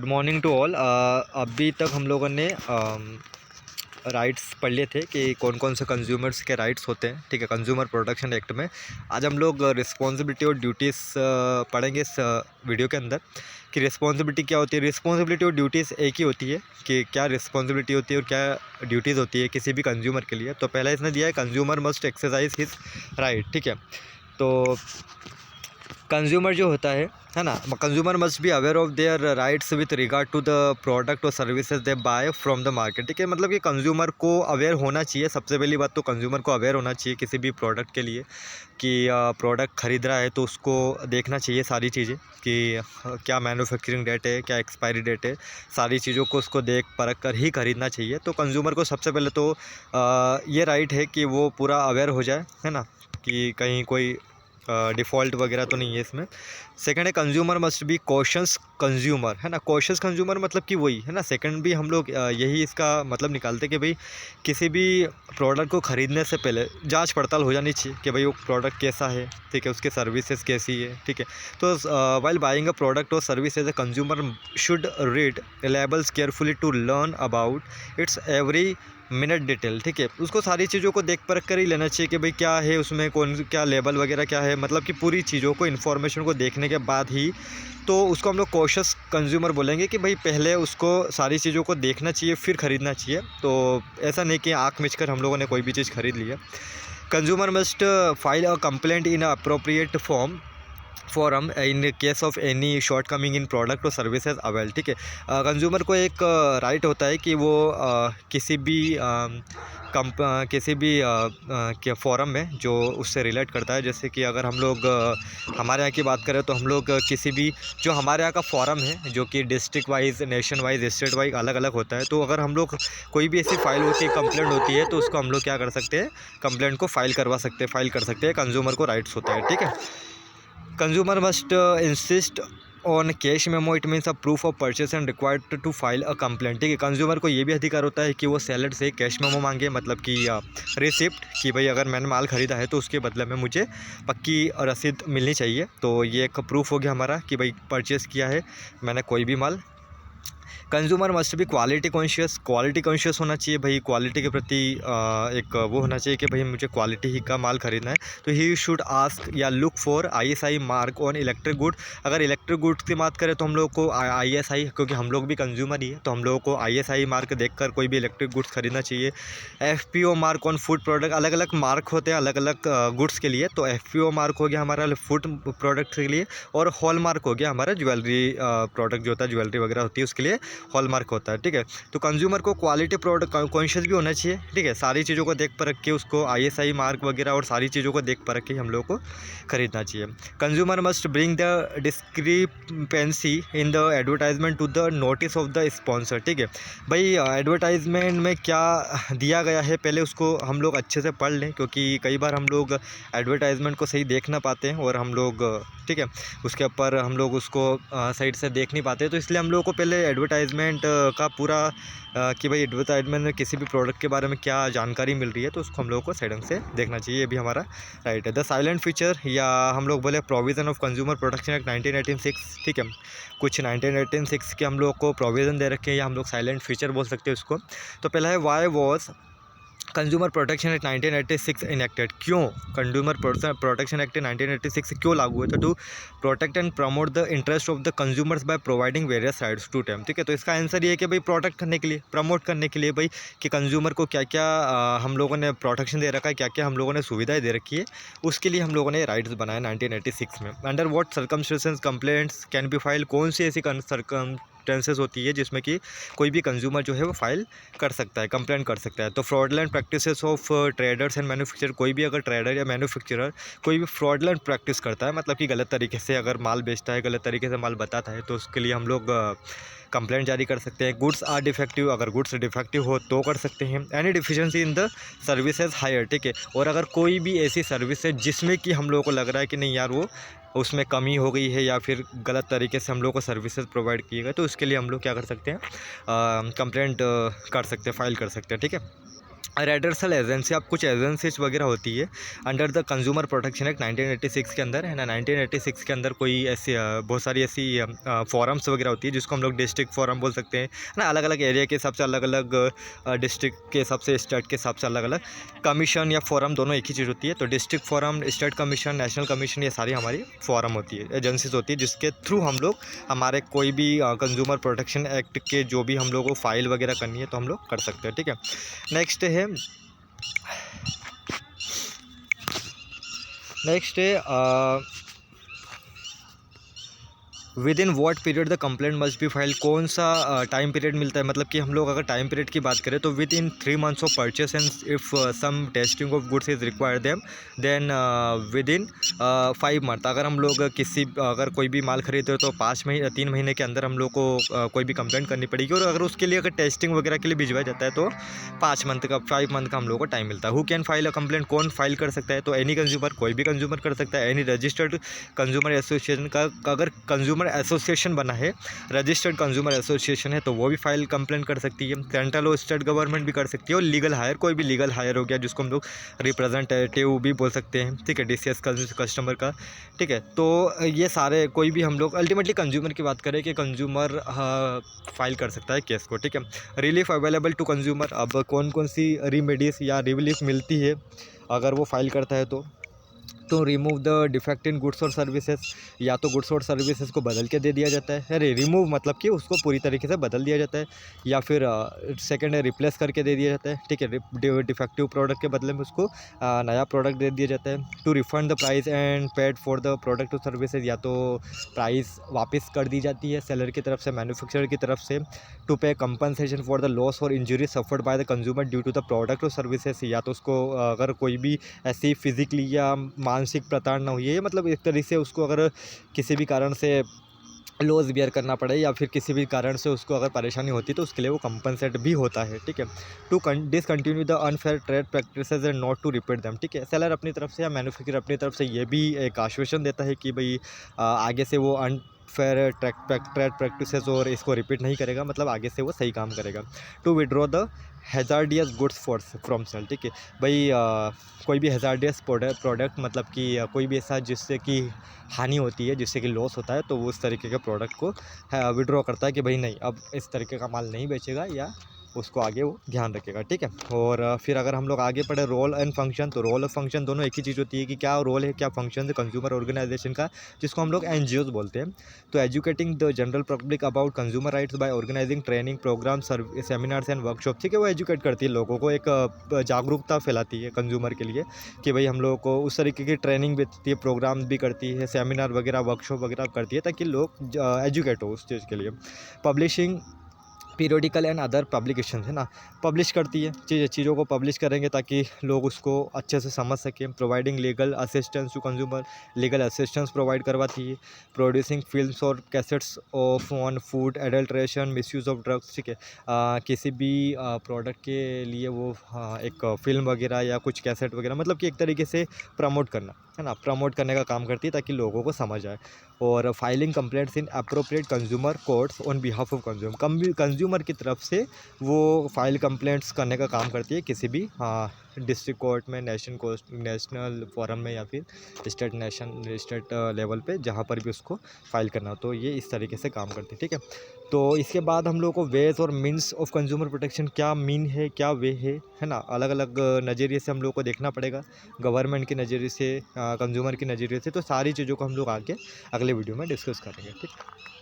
Good morning to all. अभी तक हम लोगों ने राइट्स पढ़ लिए थे कि कौन कौन से कंज्यूमर्स के राइट्स होते हैं। ठीक है, कंज्यूमर प्रोटेक्शन एक्ट में आज हम लोग रिस्पॉन्सिबिलिटी और ड्यूटीज़ पढ़ेंगे इस वीडियो के अंदर कि रिस्पॉन्सिबिलिटी क्या होती है। रिस्पॉन्सिबिलिटी और ड्यूटीज़ एक ही होती है कि क्या रिस्पॉन्सिबिलिटी होती है और क्या ड्यूटीज़ होती है किसी भी कंज्यूमर के लिए। तो पहला इसने दिया है consumer must exercise his right. ठीक है, तो कंज्यूमर जो होता है ना, consumer must be aware of their rights with regard to the product और services they buy from the market. ठीक है, मतलब कि कंज्यूमर को अवेयर होना चाहिए। सबसे पहली बात तो कंज्यूमर को अवेयर होना चाहिए किसी भी प्रोडक्ट के लिए कि प्रोडक्ट ख़रीद रहा है तो उसको देखना चाहिए सारी चीज़ें कि क्या मैन्युफैक्चरिंग डेट है, क्या एक्सपायरी डेट है, सारी चीज़ों को उसको देख परख कर ही ख़रीदना चाहिए। तो कंज्यूमर को सबसे पहले तो ये राइट है कि वो पूरा अवेयर हो जाए, है ना, कि कहीं कोई डिफ़ॉल्ट वगैरह तो नहीं है इसमें। सेकंड है consumer must be cautious consumer, है ना। कॉशियस कंज्यूमर मतलब कि वही है ना। सेकंड भी हम लोग यही इसका मतलब निकालते कि भाई किसी भी प्रोडक्ट को ख़रीदने से पहले जांच पड़ताल हो जानी चाहिए कि भाई वो प्रोडक्ट कैसा है, ठीक है, उसके सर्विसेज कैसी है। ठीक है, तो वाइल बाइंग अ प्रोडक्ट और service as a consumer should read labels carefully to learn about its every minute detail. ठीक है, उसको सारी चीज़ों को देख परख कर ही लेना चाहिए कि भाई क्या है उसमें, कौन क्या लेबल वगैरह क्या है, मतलब कि पूरी चीज़ों को इन्फॉर्मेशन को देखने के बाद ही तो उसको हम लोग कॉशियस कंज्यूमर बोलेंगे कि भाई पहले उसको सारी चीज़ों को देखना चाहिए फिर ख़रीदना चाहिए। तो ऐसा नहीं कि आँख मिच कर हम लोगों ने कोई भी चीज़ ख़रीद ली है। Consumer must file a complaint in appropriate forum in case of any shortcoming in product और सर्विसेज अवेल। ठीक है, कंज्यूमर को एक राइट होता है कि वो किसी भी किसी भी के फोरम में जो उससे रिलेट करता है। जैसे कि अगर हम लोग हमारे यहाँ की बात करें तो हम लोग किसी भी जो हमारे यहाँ का फोरम है जो कि district wise, nation wise, state wise अलग अलग होता है। तो अगर हम लोग कोई भी ऐसी फाइल होती है, कंप्लेंट होती है, तो उसको हम लोग क्या कर सकते हैं, कंप्लेंट को फाइल कर सकते हैं। कंज्यूमर को राइट्स होता है। ठीक है, consumer must insist on cash memo, it means a proof of purchase and required to file a complaint. ठीक है, कंज्यूमर को ये भी अधिकार होता है कि वो सेलर से कैश मेमो मांगे, मतलब कि रिसिप्ट, कि भाई अगर मैंने माल ख़रीदा है तो उसके बदले में मुझे पक्की रसीद मिलनी चाहिए। तो ये एक प्रूफ हो गया हमारा कि भाई परचेस किया है मैंने कोई भी माल। कंज्यूमर मस्ट भी क्वालिटी कॉन्शियस होना चाहिए। भाई क्वालिटी के प्रति एक वो होना चाहिए कि भाई मुझे क्वालिटी ही का माल खरीदना है। तो ही शुड आस्क या look for ISI mark on electric good. अगर इलेक्ट्रिक गुड्स की बात करें तो हम लोग को ISI, क्योंकि हम लोग भी कंज्यूमर ही है, तो हम लोगों को ISI मार्क देखकर कोई भी इलेक्ट्रिक गुड्स खरीदना चाहिए। FPO mark on food product, अलग अलग मार्क होते हैं अलग अलग गुड्स के लिए। तो FPO मार्क हो गया हमारा फूड प्रोडक्ट के लिए, और हॉल मार्क हो गया हमारा ज्वेलरी प्रोडक्ट जो होता है, ज्वेलरी वगैरह होती है उसके लिए हॉलमार्क होता है। ठीक है, तो कंज्यूमर को क्वालिटी प्रोडक्ट कॉन्शियस भी होना चाहिए। ठीक है, सारी चीज़ों को देख परख के उसको ISI मार्क वगैरह और सारी चीज़ों को देख परख के हम लोग को खरीदना चाहिए। Consumer must bring the discrepancy in the advertisement to the notice of the sponsor. ठीक है, भाई एडवर्टाइजमेंट में क्या दिया गया है पहले उसको हम लोग अच्छे से पढ़ लें, क्योंकि कई बार हम लोग एडवर्टाइजमेंट को सही देख ना पाते हैं और हम लोग ठीक है उसके ऊपर हम लोग उसको साइड से देख नहीं पाते। तो इसलिए हम लोगों को पहले एडवर्टाइजमेंट का पूरा कि भाई एडवर्टाइजमेंट में किसी भी प्रोडक्ट के बारे में क्या जानकारी मिल रही है तो उसको हम लोगों को साइड से देखना चाहिए। ये भी हमारा राइट है। द साइलेंट फीचर, या हम लोग बोले provision of consumer protection act 1986। ठीक है, कुछ 1986 के हम लोग को प्रोविज़न दे रखे हैं, या हम लोग साइलेंट फीचर बोल सकते हैं उसको। तो पहला है why was consumer protection act 1986 enacted. क्यों कंज्यूमर प्रोटेक्शन एक्ट 1986 क्यों लागू हुआ था? To protect and promote the interest of the consumers by providing various sides to them. ठीक है, तो इसका आंसर ये है कि भाई प्रोटेक्ट करने के लिए, प्रमोट करने के लिए, भाई कि कंज्यूमर को क्या क्या हम लोगों ने प्रोटेक्शन दे रखा है, क्या क्या हम लोगों ने सुविधाएं दे रखी है, उसके लिए हम लोगों ने राइट्स बनाए 1986 में। Under what circumstances complaints can be file, कौन सी ऐसी सर्कमस्टेंसेस होती है जिसमें कि कोई भी कंज्यूमर जो है वो फाइल कर सकता है, कंप्लेंट कर सकता है। तो fraudulent practices of traders and manufacturer, कोई भी अगर ट्रेडर या मैन्युफैक्चरर कोई भी फ्रॉडलेंट प्रैक्टिस करता है, मतलब कि गलत तरीके से अगर माल बेचता है, गलत तरीके से माल बताता है, तो उसके लिए हम लोग कंप्लेंट जारी कर सकते हैं। गुड्स आर डिफेक्टिव, अगर गुड्स डिफेक्टिव हो तो कर सकते हैं। Any deficiency in the services hire. ठीक है, और अगर कोई भी ऐसी सर्विस है जिसमें कि हम लोगों को लग रहा है कि नहीं यार वो उसमें कमी हो गई है या फिर गलत तरीके से हम लोग को सर्विसेज प्रोवाइड किए गए, तो उसके लिए हम लोग क्या कर सकते हैं, कंप्लेंट कर सकते हैं, फाइल कर सकते हैं। ठीक है, रेडर्सल एजेंसी, आप कुछ एजेंसीज वगैरह होती है under the consumer protection act 1986 के अंदर, है ना। 1986 के अंदर कोई ऐसी बहुत सारी ऐसी फोरम्स वगैरह होती है जिसको हम लोग डिस्ट्रिक्ट फोरम बोल सकते हैं, है ना। अलग अलग एरिया के हिसाब से, अलग अलग डिस्ट्रिक्ट के हिसाब से, स्टेट के हिसाब से अलग अलग कमीशन या फोरम दोनों एक ही चीज़ होती है। तो district forum, state commission, national commission, ये सारी हमारी फोरम होती है, एजेंसीज होती है, जिसके थ्रू हम लोग हमारे कोई भी कंज्यूमर प्रोटेक्शन एक्ट के जो भी हम लोग को फाइल वगैरह करनी है तो हम लोग कर सकते हैं, ठीक है। नेक्स्ट है with in what period the complaint must be file. कौन सा टाइम पीरियड मिलता है, मतलब कि हम लोग अगर टाइम पीरियड की बात करें तो within 3 months of purchase and if some testing of goods is required then within 5 month। अगर हम लोग अगर कोई भी माल खरीदते हो तो 3 महीने के अंदर हम लोग को कोई भी कंप्लेंट करनी पड़ेगी, और अगर उसके लिए अगर टेस्टिंग वगैरह के लिए भिजवाया जाता है तो 5 month का हम लोग को टाइम मिलता है। Who can file a complaint, कौन फाइल कर सकता है, तो एनी कंज्यूमर, कोई भी कंज्यूमर कर सकता है। एनी रजिस्टर्ड कंज्यूमर एसोसिएशन का, अगर कंज्यूमर एसोसिएशन बना है, रजिस्टर्ड कंज्यूमर एसोसिएशन है, तो वो भी फाइल कंप्लेंट कर सकती है। सेंट्रल और स्टेट गवर्नमेंट भी कर सकती है, और लीगल हायर, कोई भी लीगल हायर हो गया जिसको हम लोग रिप्रेजेंटेटिव भी बोल सकते हैं, ठीक है, डीसीएस कस्टमर का, ठीक है। तो ये सारे कोई भी हम लोग अल्टीमेटली कंज्यूमर की बात करें कि कंज्यूमर फाइल कर सकता है केस को, ठीक है। रिलीफ अवेलेबल टू कंज्यूमर, अब कौन कौन सी रेमेडीज या रिलीफ मिलती है अगर वो फाइल करता है तो remove the defect in goods और सर्विसेज, या तो गुड्स और सर्विसेज को बदल के दे दिया जाता है, अरे रिमूव मतलब कि उसको पूरी तरीके से बदल दिया जाता है, या फिर सेकेंड रिप्लेस करके दे दिया जाता है, ठीक है। डिफेक्टिव प्रोडक्ट के बदले में उसको नया प्रोडक्ट दे दिया जाता है। To refund the price and paid for the product और सर्विसेज, या तो प्राइस वापस कर दी जाती है सेलर की तरफ से, मैन्युफैक्चरर की तरफ से। To pay compensation for the loss और injury suffered by the consumer due to the product और सर्विसेज, या तो उसको अगर कोई भी ऐसी फिजिकली या मानसिक प्रताड़ना हुई है, मतलब एक तरीके से उसको अगर किसी भी कारण से लॉस बियर करना पड़े, या फिर किसी भी कारण से उसको अगर परेशानी होती है तो उसके लिए वो कंपनसेट भी होता है, ठीक है। To discontinue the unfair trade practices and not to repeat them, ठीक है। सेलर अपनी तरफ से या मैन्युफैक्चरर अपनी तरफ से ये भी एक आश्वासन देता है कि भाई आगे से वो अनफेयर ट्रेड प्रैक्टिसेस और इसको रिपीट नहीं करेगा, मतलब आगे से वो सही काम करेगा। To withdraw the hazardous goods from sale, ठीक है भाई। कोई भी हैजार्डियस प्रोडक्ट मतलब कि कोई भी ऐसा जिससे कि हानि होती है, जिससे कि लॉस होता है, तो वो उस तरीके के प्रोडक्ट को विड्रॉ करता है कि भाई नहीं, अब इस तरीके का माल नहीं बेचेगा, या उसको आगे वो ध्यान रखेगा, ठीक है। और फिर अगर हम लोग आगे पढ़े रोल एंड फंक्शन, तो रोल और फंक्शन दोनों एक ही चीज़ होती है कि क्या रोल है, क्या फंक्शन है कंज्यूमर ऑर्गेनाइजेशन का, जिसको हम लोग एनजीओज बोलते हैं। तो educating the general public about consumer rights by organising training program, seminars and workshop, ठीक है। वो एजुकेट करती है लोगों को, एक जागरूकता फैलाती है कंज्यूमर के लिए कि भाई हम लोगों को उस तरीके की ट्रेनिंग भी देती है, प्रोग्राम भी करती है, सेमिनार वगैरह वर्कशॉप वगैरह करती है, ताकि लोग एजुकेट हो उस चीज़ के लिए। Publishing periodical and other publication, है ना, पब्लिश करती है चीज़ों को पब्लिश करेंगे ताकि लोग उसको अच्छे से समझ सकें। Providing legal assistance to consumer, legal assistance provide करवाती है। प्रोड्यूसिंग फिल्म्स और cassettes of on food adulteration, misuse of drugs, ठीक है। किसी भी प्रोडक्ट के लिए वो एक फिल्म वगैरह या कुछ कैसेट वगैरह, मतलब कि एक तरीके से प्रमोट करना, है ना, प्रमोट करने का काम करती है ताकि लोगों को समझ आए। और filing complaints in appropriate consumer courts on behalf of consumer की तरफ से वो फाइल कंप्लेंट्स करने का काम करती है किसी भी डिस्ट्रिक्ट कोर्ट में, नेशनल फोरम में, या फिर स्टेट लेवल पे जहाँ पर भी उसको फाइल करना हो, तो ये इस तरीके से काम करती है, ठीक है। तो इसके बाद हम लोग को वेज और मीन्स ऑफ कंज्यूमर प्रोटेक्शन, क्या मीन है, क्या वे है ना, अलग अलग नज़रिए से हम लोग को देखना पड़ेगा, गवर्नमेंट के नज़रिए से, कंज्यूमर के नज़रिए से। तो सारी चीज़ों को हम लोग आगे अगले वीडियो में डिस्कस करेंगे, ठीक है।